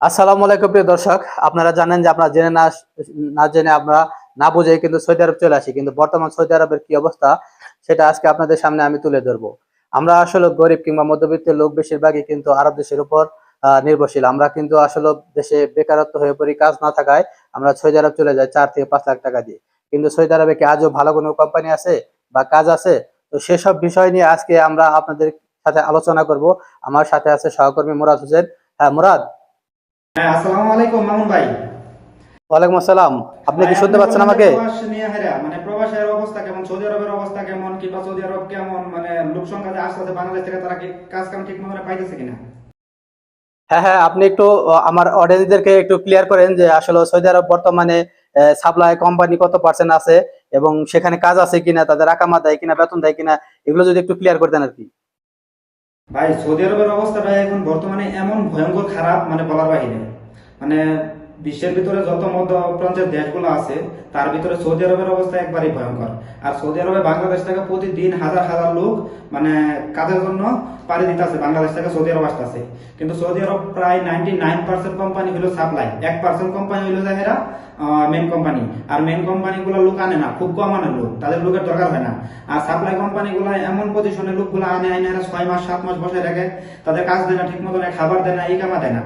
আসসালামু আলাইকুম প্রিয় দর্শক, আপনারা জানেন যে আমরা জেনে না না জেনে আমরা না বুঝে কিন্তু সৌদি আরব চলে আসি, কিন্তু বর্তমান সৌদি আরবের কি অবস্থা সেটা আজকে আপনাদের সামনে আমি তুলে ধরবো। আমরা আসলে গরিব কিংবা মধ্যবিত্ত লোক বেশিরভাগই কিন্তু আরব দেশের উপর নির্ভরশীল। আমরা কিন্তু আসলে দেশে বেকারত্ব হয়ে পড়ি, কাজ না থাকায় আমরা সৌদি আরব চলে যাই 4 থেকে 5 লাখ টাকা দিয়ে। কিন্তু সৌদি আরবে কি আজও ভালো কোনো কোম্পানি আছে বা কাজ আছে? তো সেসব বিষয় নিয়ে আজকে আমরা আপনাদের সাথে আলোচনা করব। আমার সাথে আছে সহকর্মী মুরাদ হোসেন। হ্যাঁ মুরাদ। হ্যাঁ, আসসালামু আলাইকুম মামুন ভাই। ওয়ালাইকুম আসসালাম। আপনি ভাই কি শুনতে আপনি পাচ্ছেন বললেন যে আমাকে? প্রবাস নিয়ে হেরা মানে প্রবাসের অবস্থা কেমন, সৌদি আরবের অবস্থা কেমন, কিংবা সৌদি আরব কেমন, মানে লোক সংখ্যা যে আসতেছে বাংলাদেশ থেকে, তারা কি কাজ কাম ঠিক মতো পাইতেছে কিনা? হ্যাঁ হ্যাঁ, আপনি একটু আমার অডিয়েন্সদেরকে একটু ক্লিয়ার করেন যে আসলে সৌদি আরব বর্তমানে সাপ্লাই কোম্পানি কত পার্সেন্ট আছে এবং সেখানে কাজ আছে কিনা, তাদের আকামা দেয় কিনা, বেতন দেয় কিনা, এগুলো যদি একটু ক্লিয়ার করতেন আর কি। ভাই সৌদি আরবের অবস্থাটা এখন বর্তমানে এমন ভয়ঙ্কর খারাপ, মানে বলার বাহিরে। মানে বিশ্বের ভিতরে যত মধ্য প্রান্তের দেশগুলো আছে তার ভিতরে সৌদি আরবের অবস্থা একবারই ভয়ঙ্কর। আর সৌদি আরবে বাংলাদেশ থেকে প্রতিদিন হাজার হাজার লোক মানে কাজের জন্য পাড়ি দিতেছে, বাংলাদেশ থেকে সৌদি আরব আসতেছে। কিন্তু সৌদি আরব প্রায় 99% কোম্পানি হলো সাপ্লাই, 1% কোম্পানি হলো যারা মেন কোম্পানি। আর মেন কোম্পানি গুলো লোক আনে না, খুব কম আনে লোক, তাদের লোকের দরকার হয় না। আর সাপ্লাই কোম্পানি গুলো এমন পজিশনে লোকগুলো আনে, আইনে 6 মাস 7 মাস বসে রাখে, তাদের কাজ দেয় না ঠিক মতো, খাবার দেয় না, এই কামা দেয় না।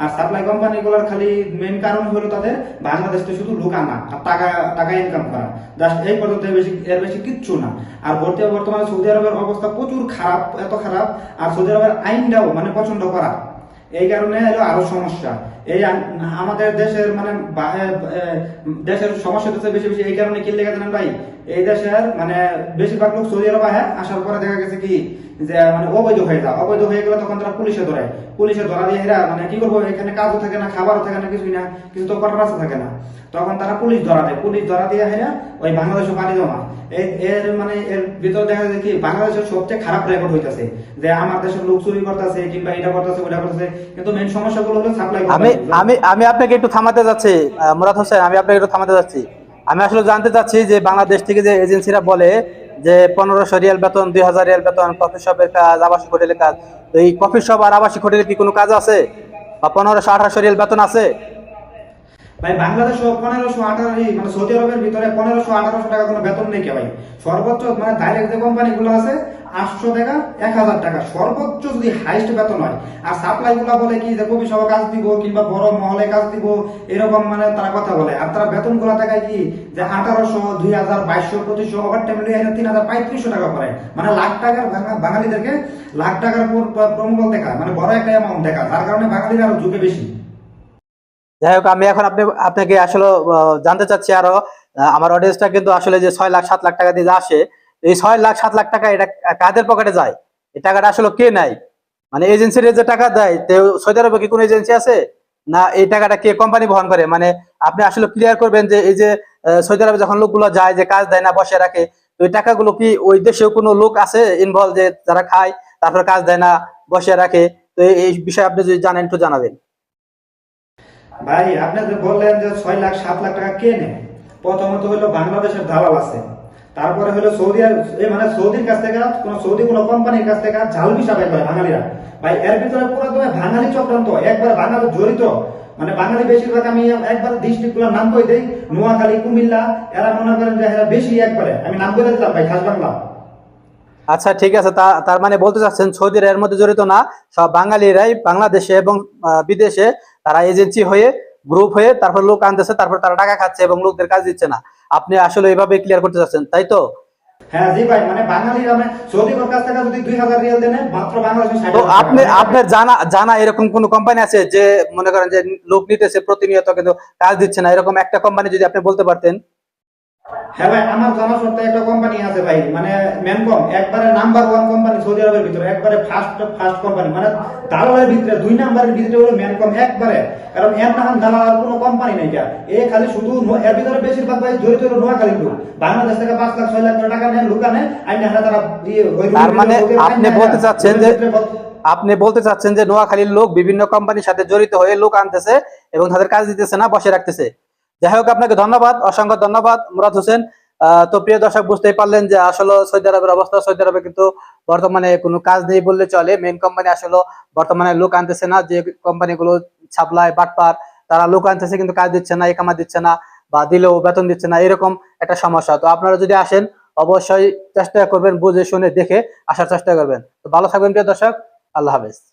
আর সাপ্লাই কোম্পানি গুলোর খালি মেন কারণ হলো তাদের বাংলাদেশ থেকে শুধু লোক আনা আর টাকা টাকা ইনকাম করা, জাস্ট এই পর্যন্ত, এর বেশি কিচ্ছু না। আর বর্তমানে সৌদি আরবের অবস্থা প্রচুর খারাপ, এত খারাপ। আর সৌদি আরবের আইনটাও মানে পছন্দ করা, এই কারণে হলো আরো সমস্যা। এই আমাদের দেশের মানে দেশের সমস্যা হচ্ছে বেশি বেশি এই কারণে কি লেগে জানেন ভাই? এই দেশের মানে বেশিরভাগ লোক সৌদি আরব আসার পরে দেখা গেছে কি যে মানে অবৈধ হয়ে যায়, অবৈধ হয়ে গেলে তখন তারা পুলিশে ধরে, পুলিশে ধরা দিয়ে এরা মানে কি করবো, এখানে কাজও থাকে না, খাবারও থাকে না, কিছুই না, কিছু তো করার রাস্তা থাকে না। তখন তারা পুলিশ ধরা দেয়, পুলিশ ধরা দিয়ে হেরা ওই বাংলাদেশে পানি জমা। এর মানে এর ভিতরে দেখা যায় কি বাংলাদেশের সবচেয়ে খারাপ রেকর্ড হইতেছে যে আমার দেশের লোক চুরি করতেছে কিংবা এটা করতেছে ওটা করতেছে। কিন্তু মেন সমস্যাগুলো হলো সাপ্লাই আমি কোম্পানি। আমি আমি আপনাকে একটু থামাতে যাচ্ছি। মুরাদ হোসেন, আমি আপনাকে একটু থামাতে যাচ্ছি। আমি আসলে জানতে চাচ্ছি যে বাংলাদেশ থেকে যে এজেন্সিরা বলে যে 1500 রিয়াল বেতন, 2000 রিয়াল বেতন, কফি শপের কাজ, আবাসিক হোটেলের কাজ, তো এই কফি শপ আর আবাসিক হোটেলে কি কোনো কাজ আছে বা 1500-1800 রিয়াল বেতন আছে? ভাই বাংলাদেশ 1518, মানে সৌদি আরবের ভিতরে 1500-1800 টাকা কোনো বেতন নেই কে ভাই। সর্বোচ্চ মানে ডাইরেক্ট যে কোম্পানি গুলো আছে 800 টাকা 1000 টাকা সর্বোচ্চ যদি হাইস্ট বেতন হয়। আর সাপ্লাই গুলা বলে কি যে কবি সহ কাজ দিব কিংবা বড় মহলে কাজ দিব, এরকম মানে তারা কথা বলে। আর তারা বেতন গুলা দেখায় কি যে 1800, 2000, 2200, 2500, ওভার টাইম লিয়ে 3000-3500 টাকা করে, মানে লাখ টাকার বাঙালিদেরকে লাখ টাকার প্রমোবল দেখা, মানে বড় একটা অ্যামাউন্ট দেখা, যার কারণে বাঙালিরা আরো ঝুঁকে বেশি। যাই হোক, আমি এখন আপনাকে আসলে জানতে চাচ্ছি আরো। আমার অডিয়েন্সটা কিন্তু আসলে যে 6 লাখ 7 লাখ টাকা দিয়ে যে আসে, এই 6 লাখ 7 লাখ টাকা এটা কাদের পকেটে যায়? এই টাকাটা আসলে কে নেয়? মানে এজেন্সির যে টাকা দেয়, তো সৌদি আরবে কি কোনো এজেন্সি আছে, না এই টাকাটা কে কোম্পানি বহন করে? মানে আপনি আসলে ক্লিয়ার করবেন যে এই যে সৌদি আরবে যখন লোকগুলো যায়, যে কাজ দেয় না, বসে রাখে, তো এই টাকাগুলো কি ওই দেশেও কোনো লোক আছে ইনভলভ, যে যারা খায় তারপরে কাজ দেয় না, বসে রাখে? তো এই বিষয়ে আপনি যদি জানেন একটু জানাবেন। ভাই আপনি যে বললেন যে 6 লাখ 7 লাখ টাকা কে নেয়, প্রথমত হলো বাংলাদেশের দালাল আছে, তারপরে হলো সৌদি মানে সৌদির কাছ থেকে কোন সৌদি কোনো কোম্পানির কাছ থেকে জাল ভিসা বের করে বাঙালিরা। ভাই এর ভিতরে পুরো তোমার বাঙালি চক্রান্ত, একবার বাঙালি জড়িত। মানে বাঙালি বেশিরভাগ, আমি একবার ডিস্ট্রিক্ট গুলোর নাম কই দেই, নোয়াখালী, কুমিল্লা, এরা মনে করেন যে এরা বেশি, একবারে আমি নাম করে দিলাম ভাই, খাস বাংলা। আচ্ছা ঠিক আছে, তার মানে বলতে চাচ্ছেন সৌদির এর মধ্যে জড়িত না, সব বাঙালিরাই বাংলাদেশে এবং বিদেশে তারা এজেন্সি হয়ে, গ্রুপ হয়ে তারপর লোক আনতেছে, তারপর তারা টাকা খাচ্ছে এবং লোকদের কাজ দিচ্ছে না। আপনি আসলে এইভাবে ক্লিয়ার করতে চাচ্ছেন, তাই তো? হ্যাঁ জি ভাই, মানে বাঙালিরা মানে সৌদির কাছ থেকে যদি 2000 রিয়াল দেন, মাত্র বাংলাদেশে ষাট তো হাজার টাকা মানে আপনার জানা জানা এরকম কোন কোম্পানি আছে যে মনে করেন যে লোক নিতেছে প্রতিনিয়ত কিন্তু কাজ দিচ্ছে না, এরকম একটা কোম্পানি যদি আপনি বলতে পারতেন। হ্যাঁ ভাই, আমার জানা সত্ত্বে একটা কোম্পানি আছে ভাই, মানে ম্যানকম, একবারে নাম্বার 1 কোম্পানি সৌদি আরবের ভিতরে, একবারে ফার্স্ট কোম্পানি, মানে দালালের ভিতরে 2 নম্বরের ভিতরে হলো ম্যানকম একবারে। কারণ এর নাম দালাল আর কোনো কোম্পানি নাই যা, এ খালি শুধু এর ভিতরে বেশিরভাগ ভাই জড়িত হলো নোয়াখালী লোক। বাংলাদেশ থেকে 5 লাখ 6 লাখ টাকা নেন লোক আনে, আইনে তারা তার মানে আপনি বলতে চাচ্ছেন যে নোয়াখালীর লোক বিভিন্ন কোম্পানির সাথে জড়িত হয়ে লোক আনতেছে এবং তাদের কাজ দিতেছে না, বসে রাখতেছে। যাই হোক, আপনাকে ধন্যবাদ, অসংখ্য ধন্যবাদ মুরাদ হোসেন। তো প্রিয় দর্শক, বুঝতেই পারলেন যে আসলে সৌদি আরবের অবস্থা। সৌদি আরবে কিন্তু বর্তমানে কোনো কাজ নেই বললে চলে। মেন কোম্পানি আসলে বর্তমানে লোক আনতেছে না, যে কোম্পানিগুলো সাপ্লাই বাটপার, তারা লোক আনতেছে কিন্তু কাজ দিচ্ছে না, একামা দিচ্ছে না, বা দিলেও বেতন দিচ্ছে না, এরকম একটা সমস্যা। তো আপনারা যদি আসেন অবশ্যই চেষ্টা করবেন, বুঝে শুনে দেখে আসার চেষ্টা করবেন। তো ভালো থাকবেন প্রিয় দর্শক, আল্লাহ হাফেজ।